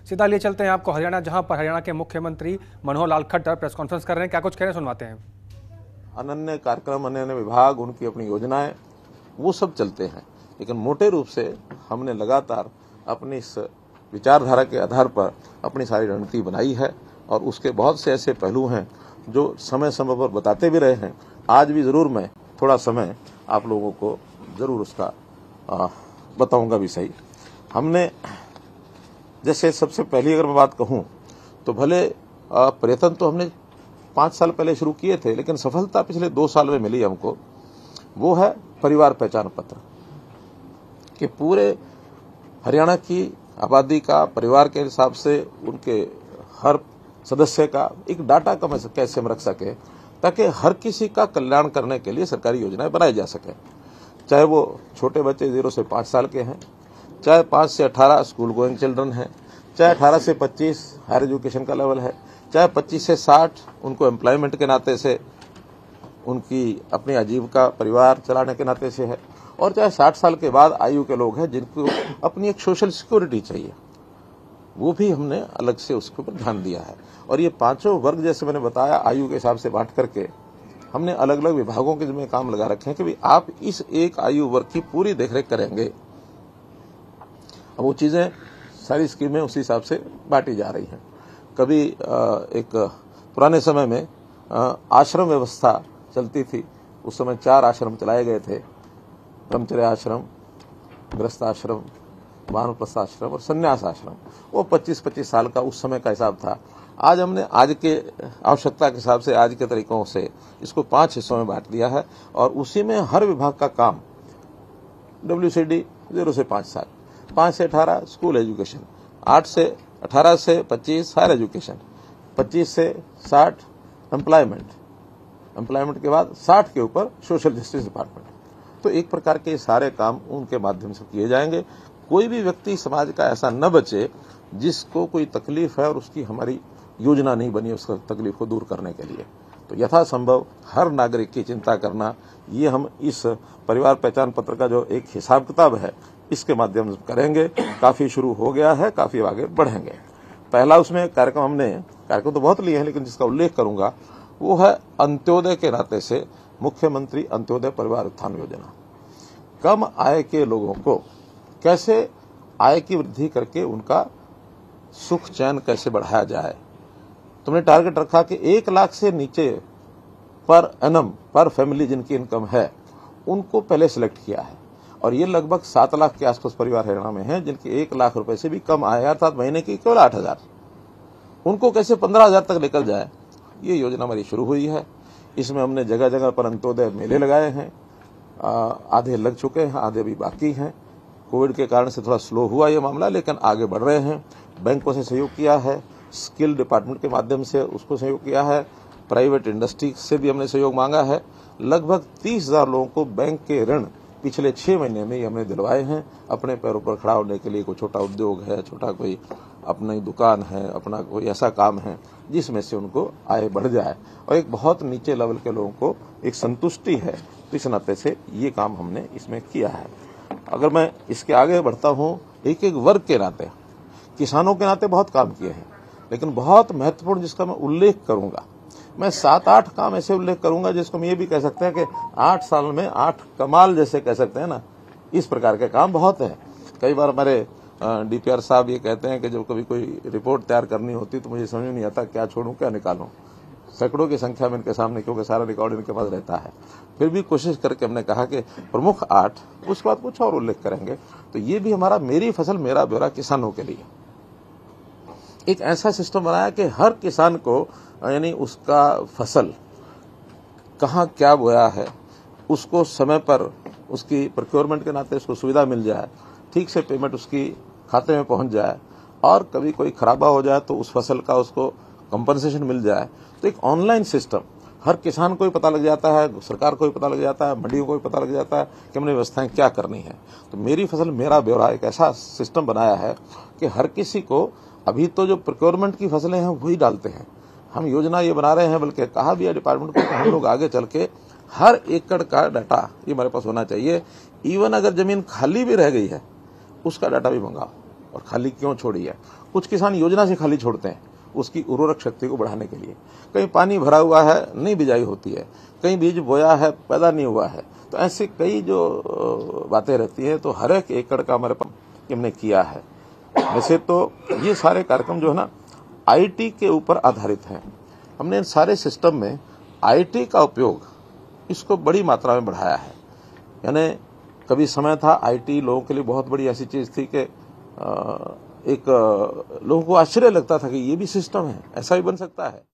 सीधा लिए चलते हैं आपको हरियाणा, जहां पर हरियाणा के मुख्यमंत्री मनोहर लाल खट्टर प्रेस कॉन्फ्रेंस कर रहे हैं। क्या कुछ कह रहे हैं, सुनवाते हैं। अनन्य कार्यक्रम, अनन्य विभाग, उनकी अपनी योजनाएं, वो सब चलते हैं, लेकिन मोटे रूप से हमने लगातार अपनी इस विचारधारा के आधार पर अपनी सारी रणनीति बनाई है और उसके बहुत से ऐसे पहलू हैं जो समय समय पर बताते भी रहे हैं। आज भी जरूर मैं थोड़ा समय आप लोगों को जरूर उसका बताऊंगा भी सही। हमने जैसे सबसे पहली अगर मैं बात कहूं तो भले प्रयत्न तो हमने 5 साल पहले शुरू किए थे, लेकिन सफलता पिछले 2 साल में मिली हमको। वो है परिवार पहचान पत्र कि पूरे हरियाणा की आबादी का परिवार के हिसाब से उनके हर सदस्य का एक डाटा कैसे हम रख सके ताकि हर किसी का कल्याण करने के लिए सरकारी योजनाएं बनाई जा सके। चाहे वो छोटे बच्चे 0 से 5 साल के हैं, चाहे 5 से 18 स्कूल गोइंग चिल्ड्रन हैं, चाहे 18 से 25 हायर एजुकेशन का लेवल है, चाहे 25 से 60 उनको एम्प्लॉयमेंट के नाते से उनकी अपनी आजीविका परिवार चलाने के नाते से है, और चाहे 60 साल के बाद आयु के लोग हैं जिनको अपनी एक सोशल सिक्योरिटी चाहिए, वो भी हमने अलग से उसके ऊपर ध्यान दिया है। और ये 5 वर्ग जैसे मैंने बताया आयु के हिसाब से बांट करके हमने अलग अलग विभागों के जिम्मे काम लगा रखे हैं कि भाई आप इस एक आयु वर्ग की पूरी देखरेख करेंगे। अब वो चीजें सारी स्कीमें उसी हिसाब से बांटी जा रही हैं। कभी एक पुराने समय में आश्रम व्यवस्था चलती थी, उस समय 4 आश्रम चलाए गए थे, ब्रह्मचर्य आश्रम, गृहस्थ आश्रम, वानप्रस्थ आश्रम और संन्यास आश्रम। वो 25-25 साल का उस समय का हिसाब था। आज हमने आज के आवश्यकता के हिसाब से आज के तरीकों से इसको 5 हिस्सों में बांट दिया है और उसी में हर विभाग का काम WCD 0 से 5 साल, 5 से 18 स्कूल एजुकेशन, 18 से 25 हायर एजुकेशन, 25 से 60 एम्प्लॉयमेंट के बाद 60 के ऊपर सोशल जस्टिस डिपार्टमेंट। तो एक प्रकार के सारे काम उनके माध्यम से किए जाएंगे। कोई भी व्यक्ति समाज का ऐसा न बचे जिसको कोई तकलीफ है और उसकी हमारी योजना नहीं बनी उसका तकलीफ को दूर करने के लिए। तो यथासंभव हर नागरिक की चिंता करना, ये हम इस परिवार पहचान पत्र का जो एक हिसाब किताब है इसके माध्यम से करेंगे। काफी शुरू हो गया है, काफी आगे बढ़ेंगे। पहला उसमें कार्यक्रम तो बहुत लिए हैं, लेकिन जिसका उल्लेख करूंगा वो है अंत्योदय के नाते से मुख्यमंत्री अंत्योदय परिवार उत्थान योजना। कम आय के लोगों को कैसे आय की वृद्धि करके उनका सुख चैन कैसे बढ़ाया जाए। तुमने टारगेट रखा कि 1 लाख से नीचे पर एनम पर फैमिली जिनकी इनकम है उनको पहले सिलेक्ट किया है, और ये लगभग 7 लाख के आसपास परिवार हरियाणा में हैं जिनकी 1 लाख रुपए से भी कम आय, अर्थात महीने की केवल 8,000, उनको कैसे 15,000 तक निकल जाए, ये योजना हमारी शुरू हुई है। इसमें हमने जगह जगह पर अंत्योदय मेले लगाए हैं, आधे लग चुके हैं, आधे भी बाकी हैं। कोविड के कारण से थोड़ा स्लो हुआ ये मामला, लेकिन आगे बढ़ रहे हैं। बैंकों से सहयोग किया है, स्किल डिपार्टमेंट के माध्यम से उसको सहयोग किया है, प्राइवेट इंडस्ट्री से भी हमने सहयोग मांगा है। लगभग 30,000 लोगों को बैंक के ऋण पिछले 6 महीने में ही हमने दिलवाए हैं अपने पैरों पर खड़ा होने के लिए। कोई छोटा उद्योग है, छोटा कोई अपनी दुकान है, अपना कोई ऐसा काम है जिसमें से उनको आय बढ़ जाए और एक बहुत नीचे लेवल के लोगों को एक संतुष्टि है, इस नाते से ये काम हमने इसमें किया है। अगर मैं इसके आगे बढ़ता हूँ, एक एक वर्ग के नाते, किसानों के नाते बहुत काम किए हैं, लेकिन बहुत महत्वपूर्ण जिसका मैं उल्लेख करूंगा, मैं 7-8 काम ऐसे उल्लेख करूंगा जिसको हम ये भी कह सकते हैं कि 8 साल में 8 कमाल जैसे कह सकते हैं ना, इस प्रकार के काम बहुत है। कई बार हमारे DPR साहब ये कहते हैं कि जब कभी कोई रिपोर्ट तैयार करनी होती तो मुझे समझ नहीं आता क्या छोड़ूं क्या निकालूं। सैकड़ों की संख्या में इनके सामने, क्योंकि सारा रिकॉर्ड इनके पास रहता है, फिर भी कोशिश करके हमने कहा कि प्रमुख 8, उसके बाद कुछ और उल्लेख करेंगे। तो ये भी हमारा मेरी फसल मेरा ब्यौरा किसानों के लिए एक ऐसा सिस्टम बनाया कि हर किसान को, यानी उसका फसल कहाँ क्या बोया है उसको समय पर उसकी प्रोक्योरमेंट के नाते उसको सुविधा मिल जाए, ठीक से पेमेंट उसकी खाते में पहुंच जाए, और कभी कोई खराबा हो जाए तो उस फसल का उसको कंपनसेशन मिल जाए। तो एक ऑनलाइन सिस्टम हर किसान को ही पता लग जाता है, सरकार को भी पता लग जाता है, मंडियों को भी पता लग जाता है कि हमने व्यवस्थाएं क्या करनी है। तो मेरी फसल मेरा ब्यौरा एक ऐसा सिस्टम बनाया है कि हर किसी को, अभी तो जो प्रोक्योरमेंट की फसलें हैं वही डालते हैं, हम योजना ये बना रहे हैं, बल्कि कहा भी है डिपार्टमेंट को कि हम लोग आगे चल के हर एकड़ का डाटा ये हमारे पास होना चाहिए। इवन अगर जमीन खाली भी रह गई है उसका डाटा भी मंगाओ, और खाली क्यों छोड़ी है कुछ किसान योजना से खाली छोड़ते हैं उसकी उर्वरक शक्ति को बढ़ाने के लिए। कहीं पानी भरा हुआ है, नहीं बिजाई होती है, कहीं बीज बोया है, पैदा नहीं हुआ है। तो ऐसे कई जो बातें रहती है, तो हर एक एकड़ का हमारे पास हमने किया है। वैसे तो ये सारे कार्यक्रम जो है ना आईटी के ऊपर आधारित हैं। हमने इन सारे सिस्टम में आईटी का उपयोग इसको बड़ी मात्रा में बढ़ाया है। यानी कभी समय था आईटी लोगों के लिए बहुत बड़ी ऐसी चीज थी कि एक लोगों को आश्चर्य लगता था कि ये भी सिस्टम है, ऐसा भी बन सकता है।